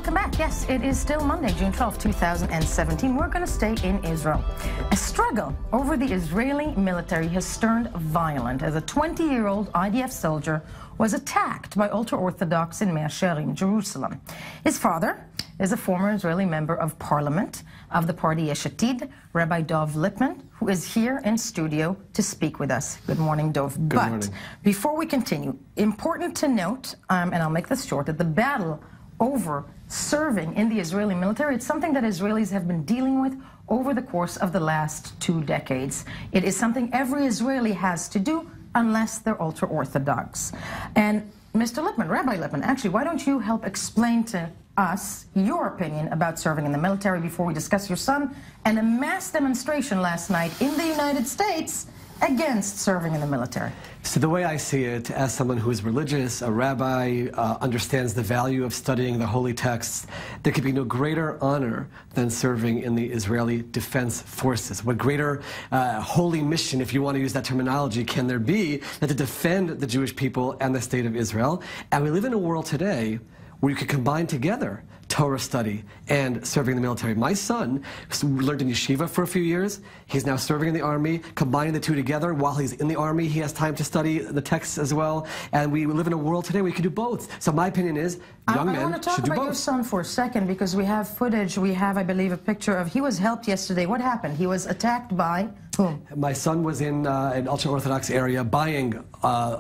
welcome back. Yes, it is still Monday, June 12, 2017. We're going to stay in Israel. A struggle over the Israeli military has turned violent as a 20-year-old IDF soldier was attacked by ultra-Orthodox in Mea Shearim, Jerusalem. His father is a former Israeli member of parliament of the party Yesh Atid, Rabbi Dov Lipman, who is here in studio to speak with us. Good morning, Dov. Good morning. Before we continue, important to note, and I'll make this short, that the battle over serving in the Israeli military, it's something that Israelis have been dealing with over the course of the last 2 decades. It is something every Israeli has to do unless they're ultra-Orthodox. And Mr. Lipman, Rabbi Lipman, actually, why don't you help explain to us your opinion about serving in the military before we discuss your son and a mass demonstration last night in the United States against serving in the military? So the way I see it, as someone who is religious, a rabbi, understands the value of studying the holy texts, there could be no greater honor than serving in the Israeli Defense Forces. What greater holy mission, if you want to use that terminology, can there be than to defend the Jewish people and the state of Israel? And we live in a world today where you could combine together Torah study and serving in the military. My son learned in yeshiva for a few years. He's now serving in the army. Combining the two together, while he's in the army, he has time to study the texts as well. And we live in a world today where you can do both. So my opinion is, young men should do both. I want to talk about your son for a second, because we have footage. We have, I believe, a picture of, he was helped yesterday. What happened? He was attacked by whom? My son was in an ultra-Orthodox area buying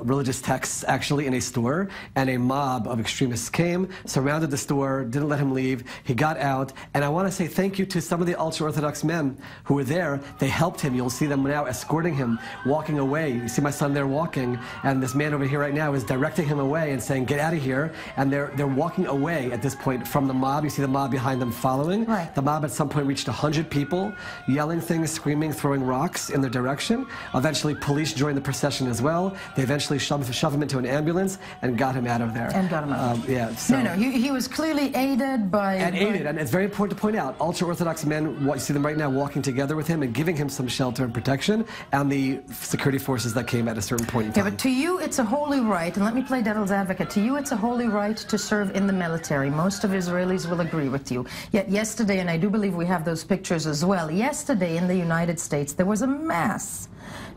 religious texts, actually, in a store, and a mob of extremists came, surrounded the store, didn't let him leave. He got out, and I want to say thank you to some of the ultra-Orthodox men who were there. They helped him. You'll see them now escorting him, walking away. You see my son there walking, and this man over here right now is directing him away and saying, get out of here, and they're walking away at this point from the mob. You see the mob behind them following. Right. The mob at some point reached 100 people, yelling things, screaming, throwing rocks in their direction. Eventually, police joined the procession as well. They eventually shoved him into an ambulance and got him out of there. And got him out. Yeah. So, no, he was clearly aided by... And it's very important to point out, ultra-Orthodox men, you see them right now walking together with him and giving him some shelter and protection, and the security forces that came at a certain point in time. Yeah, but to you, it's a holy right, and let me play devil's advocate. To you, it's a holy right to serve in the military. Most of Israelis will agree with you. Yet yesterday, and I do believe we have those pictures as well, yesterday in the United States, there was a mass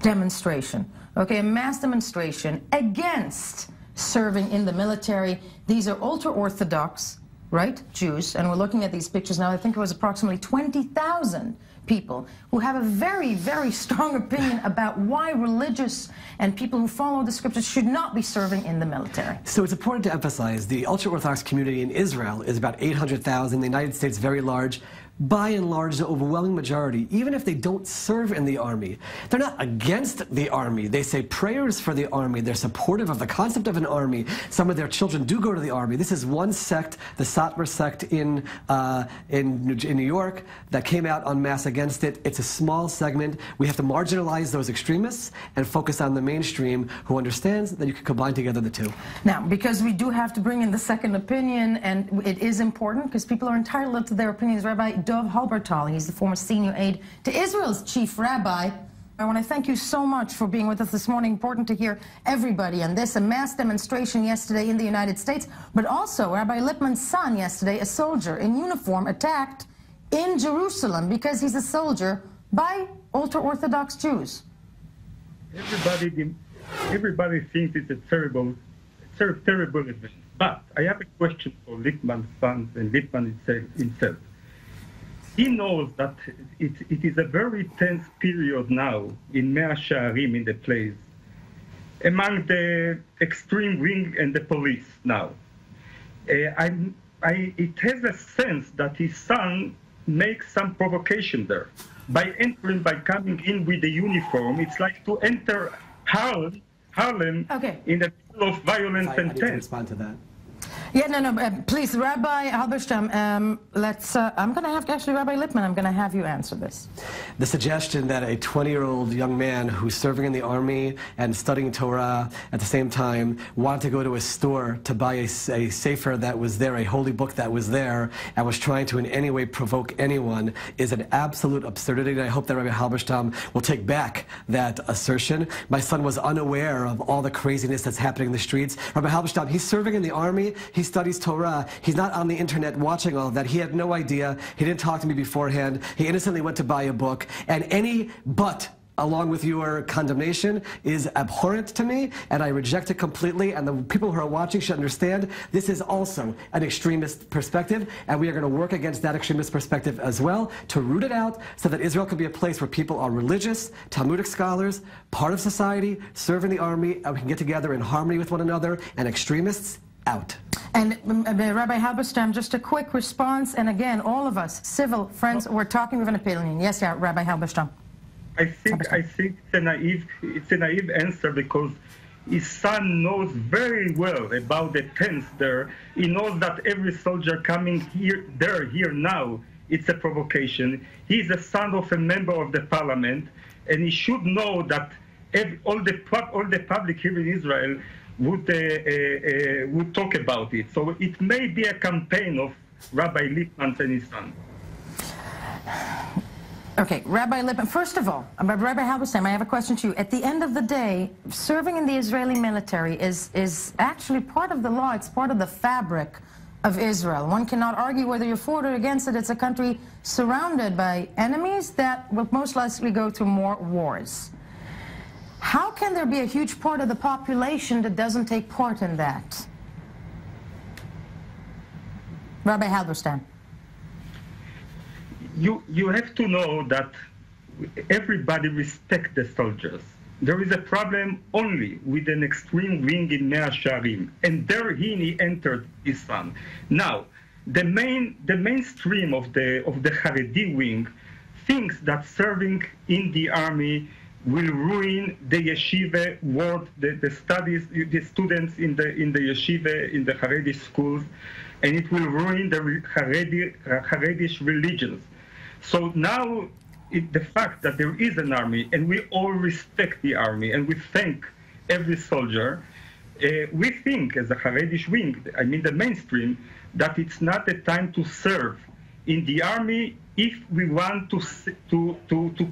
demonstration, okay, a mass demonstration against serving in the military. These are ultra-Orthodox, right, Jews, and we're looking at these pictures now. I think it was approximately 20,000 people who have a very, very strong opinion about why religious and people who follow the scriptures should not be serving in the military. So it's important to emphasize the ultra-Orthodox community in Israel is about 800,000, the United States very large. By and large, the overwhelming majority, even if they don't serve in the army, they're not against the army. They say prayers for the army. They're supportive of the concept of an army. Some of their children do go to the army. This is one sect, the Satmar sect in New York, that came out en masse against it. It's a small segment. We have to marginalize those extremists and focus on the mainstream who understands that you can combine together the two. Now, because we do have to bring in the second opinion, and it is important because people are entitled to their opinions, Rabbi Dov Halbertal, he's the former senior aide to Israel's chief rabbi. I want to thank you so much for being with us this morning. Important to hear everybody on this. A mass demonstration yesterday in the United States, but also Rabbi Lipman's son yesterday, a soldier in uniform, attacked in Jerusalem because he's a soldier by ultra-Orthodox Jews. Everybody thinks it's a terrible event. But I have a question for Lipman's son and Lipman himself. He knows that it is a very tense period now in Mea Shearim, in the place, among the extreme wing and the police now. It has a sense that his son makes some provocation there. By coming in with the uniform, it's like to enter Harlem in the middle of violence and tense. I need to respond to that. Yeah, no, please, Rabbi Halberstam, I'm going to have to, actually, Rabbi Lipman, I'm going to have you answer this. The suggestion that a 20-year-old young man who's serving in the army and studying Torah at the same time wanted to go to a store to buy a sefer that was there, a holy book that was there, and was trying to in any way provoke anyone is an absolute absurdity, and I hope that Rabbi Halberstam will take back that assertion. My son was unaware of all the craziness that's happening in the streets. Rabbi Halberstam, he's serving in the army, he's studies Torah. He's not on the internet watching all of that. He had no idea. He didn't talk to me beforehand. He innocently went to buy a book. And any but along with your condemnation is abhorrent to me, and I reject it completely, and the people who are watching should understand this is also an extremist perspective, and we are going to work against that extremist perspective as well to root it out so that Israel can be a place where people are religious, Talmudic scholars, part of society, serve in the army, and we can get together in harmony with one another, and extremists out. And Rabbi Halberstam, just a quick response, and again, all of us, civil friends, we're talking with an opinion. Yes, yeah, Rabbi Halberstam. I think it's a naive answer because his son knows very well about the tents there. He knows that every soldier coming here now, it's a provocation. He's a son of a member of the parliament, and he should know that all the public here in Israel would talk about it. So it may be a campaign of Rabbi Lippman and his son. Okay, Rabbi Lippman, first of all, Rabbi Halberstam, I have a question to you. At the end of the day, serving in the Israeli military is actually part of the law. It's part of the fabric of Israel. One cannot argue whether you're for it or against it. It's a country surrounded by enemies that will most likely go through more wars. How can there be a huge part of the population that doesn't take part in that? Rabbi Halberstam. You have to know that everybody respects the soldiers. There is a problem only with an extreme wing in Mea Shearim, and there he entered his son. Now, the mainstream of the Haredi wing thinks that serving in the army will ruin the yeshiva world, the studies, the students in the yeshiva, in the Haredi schools, and it will ruin the Haredi religions. So now, the fact that there is an army, and we all respect the army, and we thank every soldier, we think, as a Haredi wing, I mean the mainstream, that it's not the time to serve in the army if we want to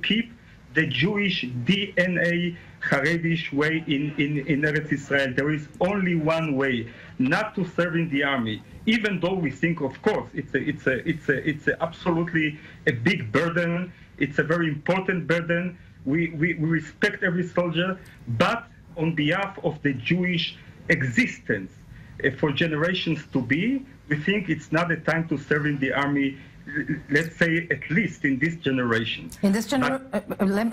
keep the Jewish DNA Haredi way in Eretz Israel. There is only one way, not to serve in the army. Even though we think, of course, it's absolutely a big burden. It's a very important burden. We respect every soldier, but on behalf of the Jewish existence for generations to be, we think it's not a time to serve in the army. Let's say at least in this generation. In this generation,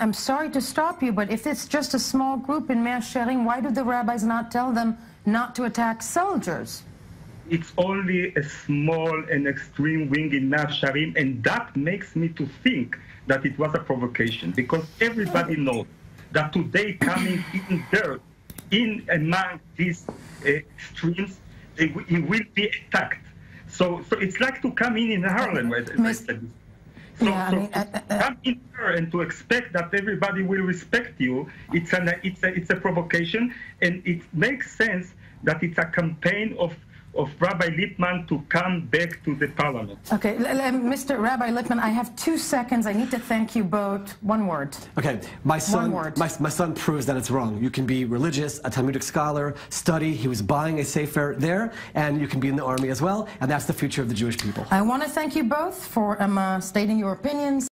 I'm sorry to stop you, but if it's just a small group in Mea Shearim, why do the rabbis not tell them not to attack soldiers? It's only a small and extreme wing in Mea Shearim, and that makes me to think that it was a provocation, because everybody knows that today coming in there, in among these extremes, he will be attacked. So it's like to come in Harlem, as I said. Come in there and to expect that everybody will respect you, it's a provocation, and it makes sense that it's a campaign of Rabbi Lippman to come back to the parliament. Okay, Mr. Rabbi Lippman, I have 2 seconds. I need to thank you both. One word. Okay, my son, One word. my son proves that it's wrong. You can be religious, a Talmudic scholar, study. He was buying a sefer there, and you can be in the army as well, and that's the future of the Jewish people. I want to thank you both for stating your opinions.